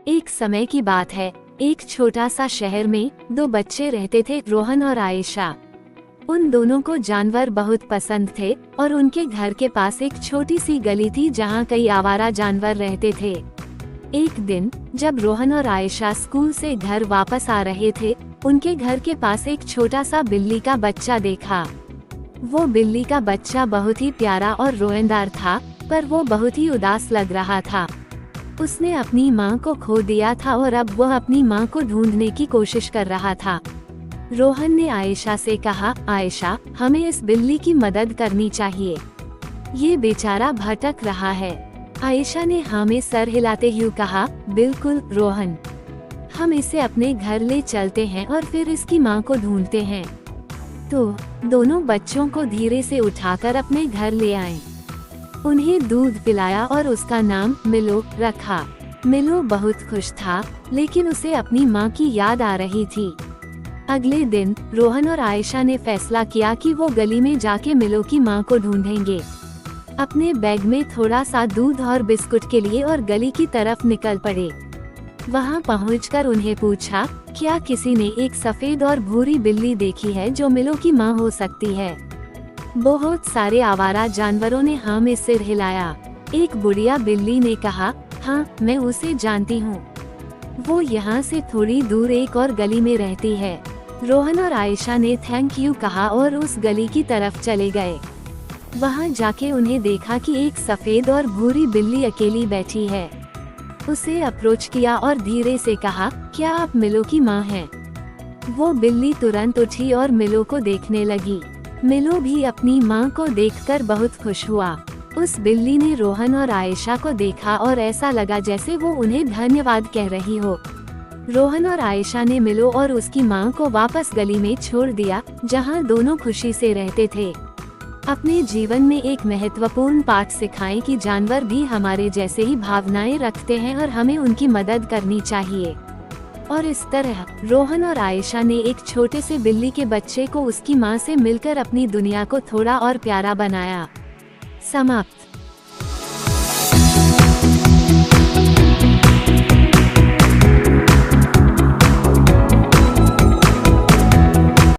एक समय की बात है, एक छोटा सा शहर में दो बच्चे रहते थे, रोहन और आयशा। उन दोनों को जानवर बहुत पसंद थे और उनके घर के पास एक छोटी सी गली थी जहाँ कई आवारा जानवर रहते थे। एक दिन जब रोहन और आयशा स्कूल से घर वापस आ रहे थे, उनके घर के पास एक छोटा सा बिल्ली का बच्चा देखा। वो बिल्ली का बच्चा बहुत ही प्यारा और रोएंदार था, पर वो बहुत ही उदास लग रहा था। उसने अपनी माँ को खो दिया था और अब वह अपनी माँ को ढूंढने की कोशिश कर रहा था। रोहन ने आयशा से कहा, आयशा, हमें इस बिल्ली की मदद करनी चाहिए, ये बेचारा भटक रहा है। आयशा ने हाँ में सर हिलाते हुए कहा, बिल्कुल रोहन, हम इसे अपने घर ले चलते हैं और फिर इसकी माँ को ढूंढते हैं। तो दोनों बच्चों को धीरे से उठाकर अपने घर ले आए। उन्हें दूध पिलाया और उसका नाम मिलो रखा। मिलो बहुत खुश था, लेकिन उसे अपनी माँ की याद आ रही थी। अगले दिन रोहन और आयशा ने फैसला किया कि वो गली में जाके मिलो की माँ को ढूंढेंगे। अपने बैग में थोड़ा सा दूध और बिस्कुट के लिए और गली की तरफ निकल पड़े। वहाँ पहुँचकर उन्हें पूछा, क्या किसी ने एक सफेद और भूरी बिल्ली देखी है जो मिलो की माँ हो सकती है? बहुत सारे आवारा जानवरों ने हाँ में सिर हिलाया। एक बुढ़िया बिल्ली ने कहा, हाँ, मैं उसे जानती हूँ, वो यहाँ से थोड़ी दूर एक और गली में रहती है। रोहन और आयशा ने थैंक यू कहा और उस गली की तरफ चले गए। वहाँ जाके उन्हें देखा कि एक सफेद और भूरी बिल्ली अकेली बैठी है। उसे अप्रोच किया और धीरे से कहा, क्या आप मिलो की माँ हैं? वो बिल्ली तुरंत उठी और मिलो को देखने लगी। मिलो भी अपनी माँ को देखकर बहुत खुश हुआ। उस बिल्ली ने रोहन और आयशा को देखा और ऐसा लगा जैसे वो उन्हें धन्यवाद कह रही हो। रोहन और आयशा ने मिलो और उसकी माँ को वापस गली में छोड़ दिया, जहाँ दोनों खुशी से रहते थे। अपने जीवन में एक महत्वपूर्ण पाठ सिखाएं कि जानवर भी हमारे जैसे ही भावनाएं रखते हैं और हमें उनकी मदद करनी चाहिए। और इस तरह रोहन और आयशा ने एक छोटे से बिल्ली के बच्चे को उसकी माँ से मिलकर अपनी दुनिया को थोड़ा और प्यारा बनाया। समाप्त।